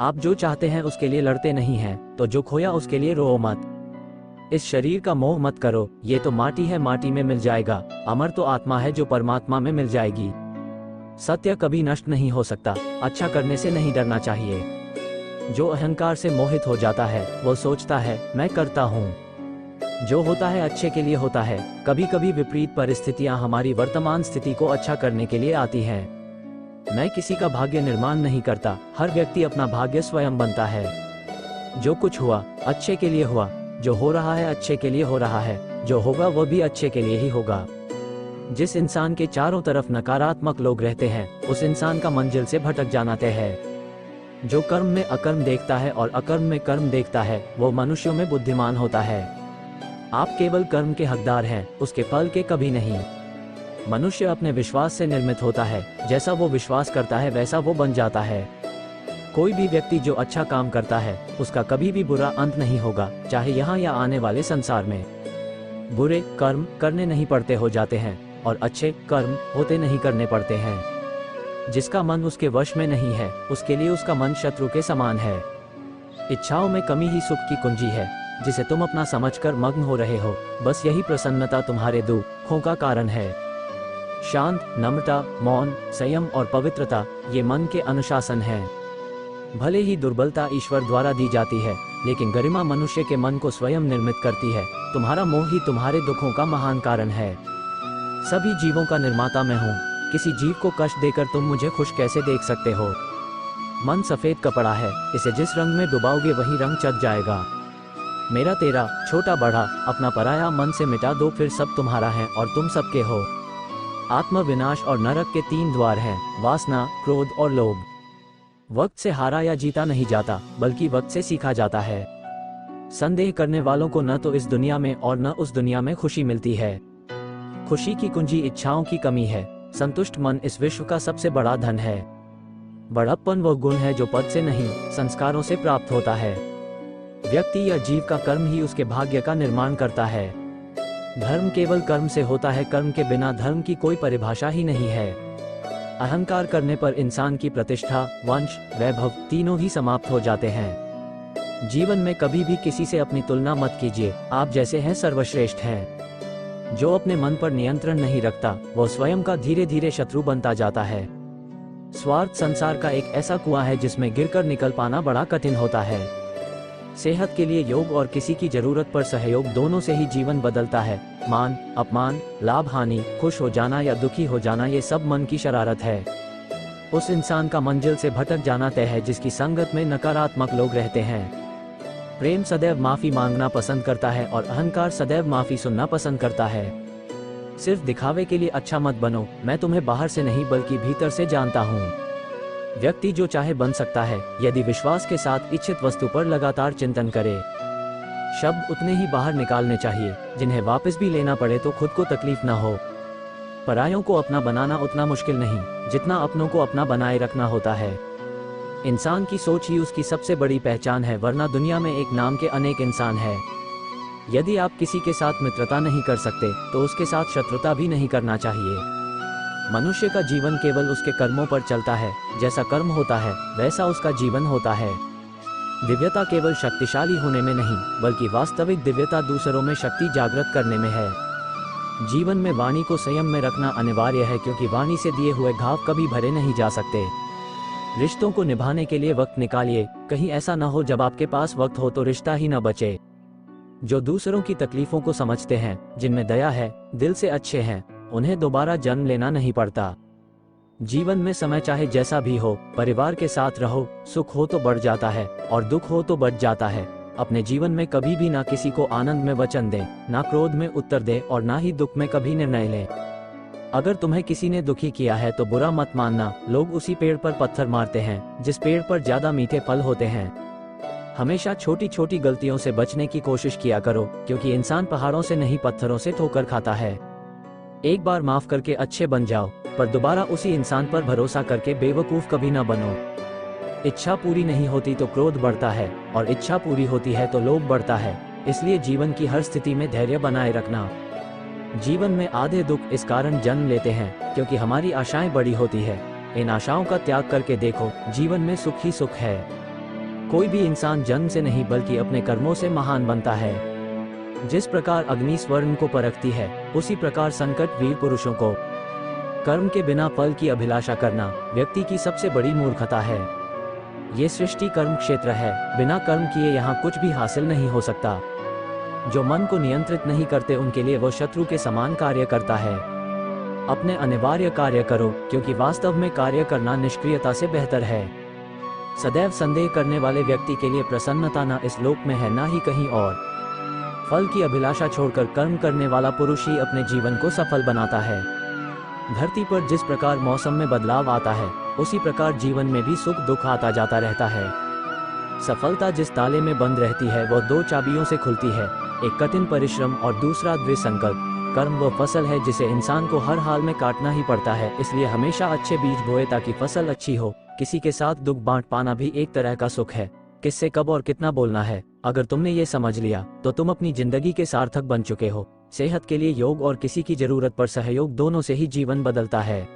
आप जो चाहते हैं उसके लिए लड़ते नहीं हैं, तो जो खोया उसके लिए रो मत। इस शरीर का मोह मत करो, ये तो माटी है, माटी में मिल जाएगा। अमर तो आत्मा है जो परमात्मा में मिल जाएगी। सत्य कभी नष्ट नहीं हो सकता। अच्छा करने से नहीं डरना चाहिए। जो अहंकार से मोहित हो जाता है वो सोचता है मैं करता हूँ। जो होता है अच्छे के लिए होता है। कभी कभी विपरीत परिस्थितियां हमारी वर्तमान स्थिति को अच्छा करने के लिए आती हैं। मैं किसी का भाग्य निर्माण नहीं करता, हर व्यक्ति अपना भाग्य स्वयं बनता है। जो कुछ हुआ अच्छे के लिए हुआ, जो हो रहा है अच्छे के लिए हो रहा है, जो होगा वह भी अच्छे के लिए ही होगा। जिस इंसान के चारों तरफ नकारात्मक लोग रहते हैं उस इंसान का मंजिल से भटक जाना तय है। जो कर्म में अकर्म देखता है और अकर्म में कर्म देखता है वो मनुष्यों में बुद्धिमान होता है। आप केवल कर्म के हकदार हैं, उसके फल के कभी नहीं। मनुष्य अपने विश्वास से निर्मित होता है, जैसा वो विश्वास करता है वैसा वो बन जाता है। कोई भी व्यक्ति जो अच्छा काम करता है उसका कभी भी बुरा अंत नहीं होगा, चाहे यहाँ या आने वाले संसार में। बुरे कर्म करने नहीं पड़ते हो जाते हैं और अच्छे कर्म होते नहीं करने पड़ते हैं। जिसका मन उसके वश में नहीं है उसके लिए उसका मन शत्रु के समान है। इच्छाओं में कमी ही सुख की कुंजी है, जिसे तुम अपना समझकर मग्न हो रहे हो। बस यही प्रसन्नता तुम्हारे दुखों का कारण है। शांत, नम्रता, मौन, संयम और पवित्रता ये मन के अनुशासन हैं। भले ही दुर्बलता ईश्वर द्वारा दी जाती है, लेकिन गरिमा मनुष्य के मन को स्वयं निर्मित करती है। तुम्हारा मोह ही तुम्हारे दुखों का महान कारण है। सभी जीवों का निर्माता मैं हूँ। किसी जीव को कष्ट देकर तुम मुझे खुश कैसे देख सकते हो? मन सफेद कपड़ा है, इसे जिस रंग में डुबाओगे वही रंग चट जाएगा। मेरा तेरा, छोटा बड़ा, अपना पराया मन से मिटा दो, फिर सब तुम्हारा है और तुम सबके हो। आत्म विनाश और नरक के 3 द्वार हैं, वासना, क्रोध और लोभ। वक्त से हारा या जीता नहीं जाता, बल्कि वक्त से सीखा जाता है। संदेह करने वालों को न तो इस दुनिया में और न उस दुनिया में खुशी मिलती है। खुशी की कुंजी इच्छाओं की कमी है। संतुष्ट मन इस विश्व का सबसे बड़ा धन है। बड़प्पन वह गुण है जो पद से नहीं, संस्कारों से प्राप्त होता है। व्यक्ति या जीव का कर्म ही उसके भाग्य का निर्माण करता है। धर्म केवल कर्म से होता है, कर्म के बिना धर्म की कोई परिभाषा ही नहीं है। अहंकार करने पर इंसान की प्रतिष्ठा, वंश, वैभव तीनों ही समाप्त हो जाते हैं। जीवन में कभी भी किसी से अपनी तुलना मत कीजिए, आप जैसे हैं सर्वश्रेष्ठ हैं। जो अपने मन पर नियंत्रण नहीं रखता वो स्वयं का धीरे धीरे शत्रु बनता जाता है। स्वार्थ संसार का एक ऐसा कुआं है जिसमें गिरकर निकल पाना बड़ा कठिन होता है। सेहत के लिए योग और किसी की जरूरत पर सहयोग, दोनों से ही जीवन बदलता है। मान अपमान, लाभ हानि, खुश हो जाना या दुखी हो जाना, ये सब मन की शरारत है। उस इंसान का मंजिल से भटक जाना तय है जिसकी संगत में नकारात्मक लोग रहते हैं। प्रेम सदैव माफी मांगना पसंद करता है और अहंकार सदैव माफी सुनना पसंद करता है। सिर्फ दिखावे के लिए अच्छा मत बनो, मैं तुम्हें बाहर से नहीं बल्कि भीतर से जानता हूँ। व्यक्ति जो चाहे बन सकता है यदि विश्वास के साथ इच्छित वस्तु पर लगातार चिंतन करे। शब्द उतने ही बाहर निकालने चाहिए जिन्हें वापस भी लेना पड़े तो खुद को तकलीफ ना हो। परायों को अपना बनाना उतना मुश्किल नहीं जितना अपनों को अपना बनाए रखना होता है। इंसान की सोच ही उसकी सबसे बड़ी पहचान है, वरना दुनिया में एक नाम के अनेक इंसान हैं। यदि आप किसी के साथ मित्रता नहीं कर सकते तो उसके साथ शत्रुता भी नहीं करना चाहिए। मनुष्य का जीवन केवल उसके कर्मों पर चलता है। जैसा कर्म होता है वैसा उसका जीवन होता है। दिव्यता केवल शक्तिशाली होने में नहीं बल्कि वास्तविक दिव्यता दूसरों में शक्ति जागृत करने में है। जीवन में वाणी को संयम में रखना अनिवार्य है, क्योंकि वाणी से दिए हुए घाव कभी भरे नहीं जा सकते। रिश्तों को निभाने के लिए वक्त निकालिए, कहीं ऐसा न हो जब आपके पास वक्त हो तो रिश्ता ही न बचे। जो दूसरों की तकलीफों को समझते हैं, जिनमें दया है, दिल से अच्छे हैं, उन्हें दोबारा जन्म लेना नहीं पड़ता। जीवन में समय चाहे जैसा भी हो, परिवार के साथ रहो, सुख हो तो बढ़ जाता है और दुख हो तो बढ़ जाता है। अपने जीवन में कभी भी ना किसी को आनंद में वचन दें, ना क्रोध में उत्तर दें और ना ही दुख में कभी निर्णय लें। अगर तुम्हें किसी ने दुखी किया है तो बुरा मत मानना। लोग उसी पेड़ पर पत्थर मारते हैं जिस पेड़ पर ज्यादा मीठे फल होते हैं। हमेशा छोटी छोटी गलतियों से बचने की कोशिश किया करो, क्योंकि इंसान पहाड़ों से नहीं पत्थरों से ठोकर खाता है। एक बार माफ करके अच्छे बन जाओ, पर दोबारा उसी इंसान पर भरोसा करके बेवकूफ कभी ना बनो। इच्छा पूरी नहीं होती तो क्रोध बढ़ता है और इच्छा पूरी होती है तो लोभ बढ़ता है। इसलिए जीवन की हर स्थिति में धैर्य बनाए रखना। जीवन में आधे दुख इस कारण जन्म लेते हैं क्योंकि हमारी आशाएं बड़ी होती है। इन आशाओं का त्याग करके देखो, जीवन में सुख ही सुख है। कोई भी इंसान जन्म से नहीं बल्कि अपने कर्मों से महान बनता है। जिस प्रकार अग्नि स्वर्ण को परखती है, उसी प्रकार संकट वीर पुरुषों को। कर्म के बिना फल की अभिलाषा करना व्यक्ति की सबसे बड़ी मूर्खता है। ये सृष्टि कर्म क्षेत्र है, बिना कर्म किए यहाँ कुछ भी हासिल नहीं हो सकता। जो मन को नियंत्रित नहीं करते उनके लिए वो शत्रु के समान कार्य करता है। अपने अनिवार्य कार्य करो, क्योंकि वास्तव में कार्य करना निष्क्रियता से बेहतर है। सदैव संदेह करने वाले व्यक्ति के लिए प्रसन्नता न इस लोक में है, ना ही कहीं और। फल की अभिलाषा छोड़कर कर्म करने वाला पुरुष ही अपने जीवन को सफल बनाता है। धरती पर जिस प्रकार मौसम में बदलाव आता है, उसी प्रकार जीवन में भी सुख दुख आता जाता रहता है। सफलता जिस ताले में बंद रहती है वह 2 चाबियों से खुलती है, एक कठिन परिश्रम और दूसरा दृढ़ संकल्प। कर्म वह फसल है जिसे इंसान को हर हाल में काटना ही पड़ता है, इसलिए हमेशा अच्छे बीज बोए ताकि फसल अच्छी हो। किसी के साथ दुख बांट पाना भी एक तरह का सुख है। किससे कब और कितना बोलना है, अगर तुमने ये समझ लिया तो तुम अपनी जिंदगी के सार्थक बन चुके हो। सेहत के लिए योग और किसी की जरूरत पर सहयोग, दोनों से ही जीवन बदलता है।